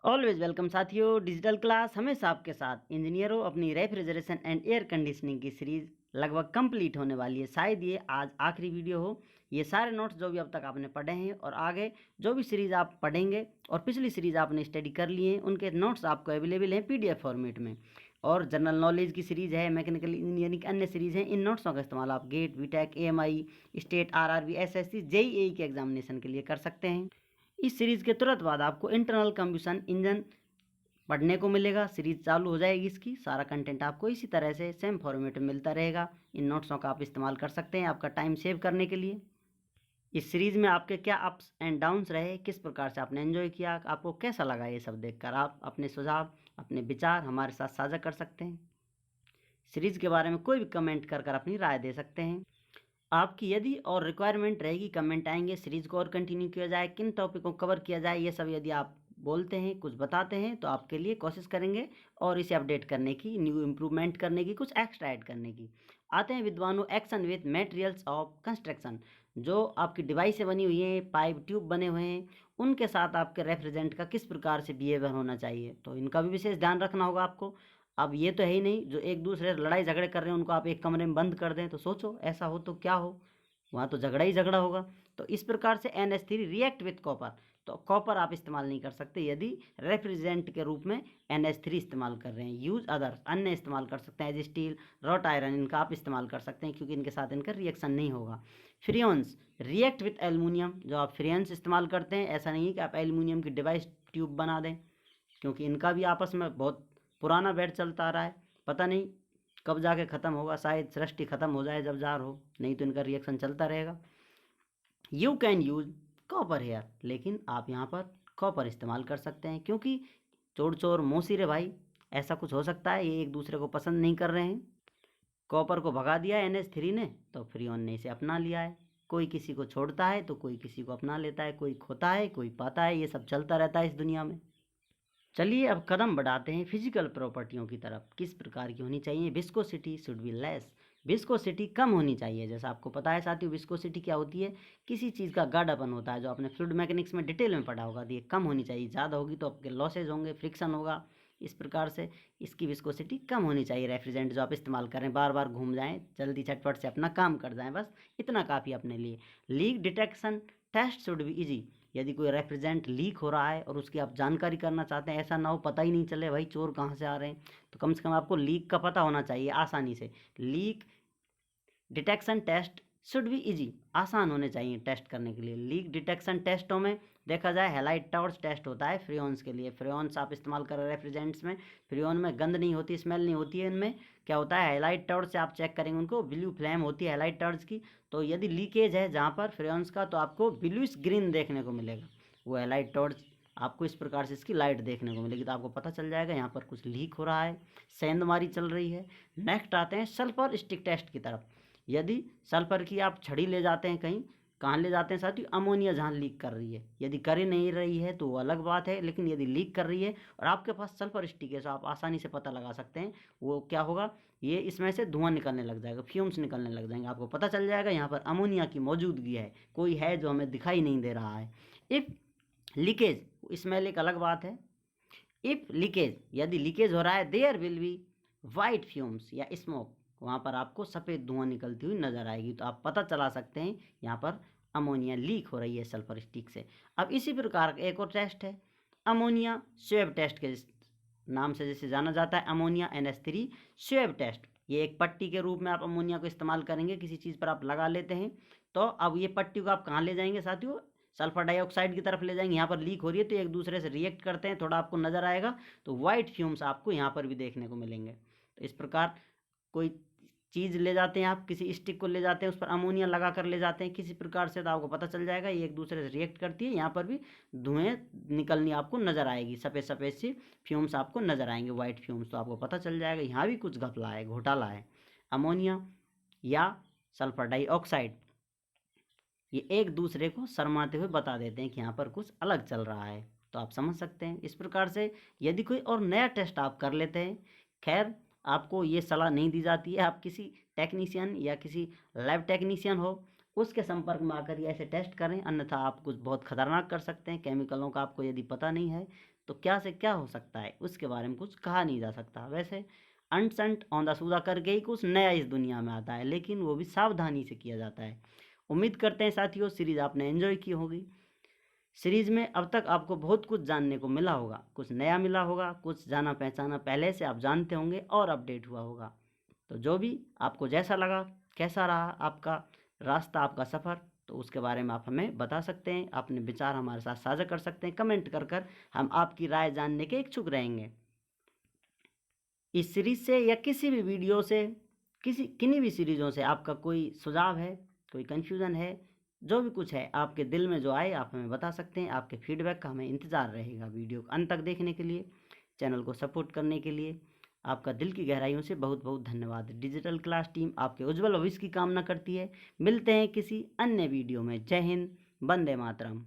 Always welcome साथियों। Digital class हमेशा आपके साथ। इंजीनियरों, अपनी रेफ्रिजरेशन एंड एयर कंडीशनिंग की सीरीज लगभग कंप्लीट होने वाली है। शायद ये आज आखिरी वीडियो हो। ये सारे नोट्स जो भी अब तक आपने पढ़े हैं और आगे जो भी सीरीज़ आप पढ़ेंगे और पिछली सीरीज़ आपने स्टडी कर ली है, उनके नोट्स आपको अवेलेबल हैं पीडीएफ फॉर्मेट में। और जनरल नॉलेज की सीरीज़ है, मैकेनिकल इंजीनियरिंग अन्य सीरीज़ हैं। इन नोट्सों का इस्तेमाल आप GATE, BTech, AMI, state, RRB, SSC, JEE के एग्जामिनेशन के लिए कर सकते हैं। इस सीरीज़ के तुरंत बाद आपको इंटरनल कंबशन इंजन पढ़ने को मिलेगा। सीरीज चालू हो जाएगी इसकी। सारा कंटेंट आपको इसी तरह से सेम फॉर्मेट में मिलता रहेगा। इन नोट्सों का आप इस्तेमाल कर सकते हैं आपका टाइम सेव करने के लिए। इस सीरीज़ में आपके क्या अप्स एंड डाउन्स रहे, किस प्रकार से आपने एंजॉय किया, आपको कैसा लगा, ये सब देखकर आप अपने सुझाव, अपने विचार हमारे साथ साझा कर सकते हैं। सीरीज़ के बारे में कोई भी कमेंट कर अपनी राय दे सकते हैं। आपकी यदि और रिक्वायरमेंट रहेगी, कमेंट आएंगे, सीरीज़ को और कंटिन्यू किया जाए, किन टॉपिक को कवर किया जाए, ये सब यदि आप बोलते हैं, कुछ बताते हैं, तो आपके लिए कोशिश करेंगे और इसे अपडेट करने की, न्यू इम्प्रूवमेंट करने की, कुछ एक्स्ट्रा ऐड करने की। आते हैं विद्वानों, action with materials of construction. जो आपकी डिवाइस से बनी हुई हैं, पाइप ट्यूब बने हुए हैं, उनके साथ आपके रेफ्रिजरेंट का किस प्रकार से बिहेवियर होना चाहिए, तो इनका भी विशेष ध्यान रखना होगा आपको। अब ये तो है ही नहीं जो एक दूसरे से लड़ाई झगड़े कर रहे हैं उनको आप एक कमरे में बंद कर दें, तो सोचो ऐसा हो तो क्या हो, वहाँ तो झगड़ा ही झगड़ा होगा। तो इस प्रकार से NH3 रिएक्ट विथ कॉपर, तो कॉपर आप इस्तेमाल नहीं कर सकते यदि रेफ्रिजरेंट के रूप में NH3 इस्तेमाल कर रहे हैं। यूज अदर्स, अन्य इस्तेमाल कर सकते हैं, एज स्टील, रॉट आयरन, इनका आप इस्तेमाल कर सकते हैं क्योंकि इनके साथ इनका रिएक्शन नहीं होगा। फ्रियोन्स रिएक्ट विथ एल्यूमिनियम, जो आप फ्रियोन्स इस्तेमाल करते हैं, ऐसा नहीं है कि आप एल्यूमिनियम की डिवाइस ट्यूब बना दें, क्योंकि इनका भी आपस में बहुत पुराना बैट चलता आ रहा है। पता नहीं कब जाके ख़त्म होगा, शायद सृष्टि ख़त्म हो जाए जब जार हो, नहीं तो इनका रिएक्शन चलता रहेगा। You can use copper here, लेकिन आप यहाँ पर कॉपर इस्तेमाल कर सकते हैं क्योंकि चोर चोर मोसी रे भाई, ऐसा कुछ हो सकता है, ये एक दूसरे को पसंद नहीं कर रहे हैं। कॉपर को भगा दिया NH3 ने, तो फ्रियोन ने इसे अपना लिया है। कोई किसी को छोड़ता है तो कोई किसी को अपना लेता है, कोई खोता है कोई पाता है, ये सब चलता रहता है इस दुनिया में। चलिए अब कदम बढ़ाते हैं फिजिकल प्रॉपर्टियों की तरफ। किस प्रकार की होनी चाहिए? Viscosity should be less, viscosity कम होनी चाहिए। जैसा आपको पता है साथियों, विस्कोसिटी क्या होती है? किसी चीज़ का गाढ़ापन होता है, जो आपने फ्लूइड मैकेनिक्स में डिटेल में पढ़ा होगा। तो ये कम होनी चाहिए, ज़्यादा होगी तो आपके लॉसेज होंगे, फ्रिक्शन होगा। इस प्रकार से इसकी विस्कोसिटी कम होनी चाहिए। रेफ्रिजरेंट जो आप इस्तेमाल करें, बार बार घूम जाएँ, जल्दी झटपट से अपना काम कर जाएँ, बस इतना काफ़ी अपने लिए। Leak detection test should be easy, यदि कोई रेफ्रिजरेंट लीक हो रहा है और उसकी आप जानकारी करना चाहते हैं, ऐसा ना हो पता ही नहीं चले भाई चोर कहाँ से आ रहे हैं, तो कम से कम आपको लीक का पता होना चाहिए आसानी से। Leak detection test should be easy, आसान होने चाहिए टेस्ट करने के लिए। लीक डिटेक्शन टेस्टों में देखा जाए हैलाइट टॉर्च टेस्ट होता है फ्रियोन्स के लिए। फ्रियोन्स आप इस्तेमाल कर रहे रेफ्रिजरेंट्स में, फ्रियोन में गंध नहीं होती, स्मेल नहीं होती है। इनमें क्या होता है, हैलाइट टॉर्च से आप चेक करेंगे, उनको ब्लू फ्लेम होती है हैलाइट टॉर्च की। तो यदि लीकेज है जहाँ पर फ्रियोन्स का, तो आपको ब्लूइश ग्रीन देखने को मिलेगा। वो हैलाइट टॉर्च आपको इस प्रकार से इसकी लाइट देखने को मिलेगी, तो आपको पता चल जाएगा यहाँ पर कुछ लीक हो रहा है, सेंधमारी चल रही है। नेक्स्ट आते हैं सल्फर स्टिक टेस्ट की तरफ। यदि सल्फर की आप छड़ी ले जाते हैं कहीं, कहाँ ले जाते हैं साथियों? अमोनिया जहाँ लीक कर रही है। यदि कर ही नहीं रही है तो वो अलग बात है, लेकिन यदि लीक कर रही है और आपके पास सल्फर स्टिक है, तो आप आसानी से पता लगा सकते हैं वो क्या होगा। ये इसमें से धुआं निकलने लग जाएगा, फ्यूम्स निकलने लग जाएंगे, आपको पता चल जाएगा यहाँ पर अमोनिया की मौजूदगी है, कोई है जो हमें दिखाई नहीं दे रहा है। इफ़ लीकेज, स्मेल एक अलग बात है। इफ़ लीकेज, यदि लीकेज हो रहा है, there will be white fumes या स्मोक, वहाँ पर आपको सफ़ेद धुआं निकलती हुई नज़र आएगी, तो आप पता चला सकते हैं यहाँ पर अमोनिया लीक हो रही है सल्फर स्टिक से। अब इसी प्रकार का एक और टेस्ट है, अमोनिया स्वेब टेस्ट के नाम से जैसे जाना जाता है, अमोनिया NH3 स्वेब टेस्ट। ये एक पट्टी के रूप में आप अमोनिया को इस्तेमाल करेंगे, किसी चीज़ पर आप लगा लेते हैं, तो अब ये पट्टी को आप कहाँ ले जाएंगे साथियों? सल्फर डाइऑक्साइड की तरफ ले जाएंगे। यहाँ पर लीक हो रही है तो एक दूसरे से रिएक्ट करते हैं, थोड़ा आपको नज़र आएगा, तो वाइट फ्यूम्स आपको यहाँ पर भी देखने को मिलेंगे। तो इस प्रकार कोई चीज़ ले जाते हैं आप, किसी स्टिक को ले जाते हैं, उस पर अमोनिया लगा कर ले जाते हैं किसी प्रकार से, तो आपको पता चल जाएगा ये एक दूसरे से रिएक्ट करती है। यहाँ पर भी धुएँ निकलनी आपको नज़र आएगी, सफ़ेद सफ़ेद सी फ्यूम्स आपको नज़र आएंगे, वाइट फ्यूम्स, तो आपको पता चल जाएगा यहाँ भी कुछ घपला है, घोटाला है। अमोनिया या सल्फर डाइऑक्साइड ये एक दूसरे को शर्माते हुए बता देते हैं कि यहाँ पर कुछ अलग चल रहा है, तो आप समझ सकते हैं। इस प्रकार से यदि कोई और नया टेस्ट आप कर लेते हैं, खैर आपको ये सलाह नहीं दी जाती है, आप किसी टेक्नीशियन या किसी लैब टेक्नीशियन हो, उसके संपर्क में आकर ये ऐसे टेस्ट करें, अन्यथा आप कुछ बहुत खतरनाक कर सकते हैं। केमिकलों का आपको यदि पता नहीं है तो क्या से क्या हो सकता है उसके बारे में कुछ कहा नहीं जा सकता। वैसे अंट संट औंधा सूधा करके ही कुछ नया इस दुनिया में आता है, लेकिन वो भी सावधानी से किया जाता है। उम्मीद करते हैं साथियों सीरीज आपने एंजॉय की होगी। सीरीज में अब तक आपको बहुत कुछ जानने को मिला होगा, कुछ नया मिला होगा, कुछ जाना पहचाना पहले से आप जानते होंगे और अपडेट हुआ होगा। तो जो भी आपको जैसा लगा, कैसा रहा आपका रास्ता, आपका सफ़र, तो उसके बारे में आप हमें बता सकते हैं। अपने विचार हमारे साथ साझा कर सकते हैं कमेंट कर हम आपकी राय जानने के इच्छुक रहेंगे। इस सीरीज से या किसी भी वीडियो से, किन्हीं भी सीरीज़ों से आपका कोई सुझाव है, कोई कन्फ्यूज़न है, जो भी कुछ है आपके दिल में जो आए आप हमें बता सकते हैं। आपके फीडबैक का हमें इंतज़ार रहेगा। वीडियो को अंत तक देखने के लिए, चैनल को सपोर्ट करने के लिए आपका दिल की गहराइयों से बहुत बहुत धन्यवाद। डिजिटल क्लास टीम आपके उज्जवल भविष्य की कामना करती है। मिलते हैं किसी अन्य वीडियो में। जय हिंद, वंदे मातरम।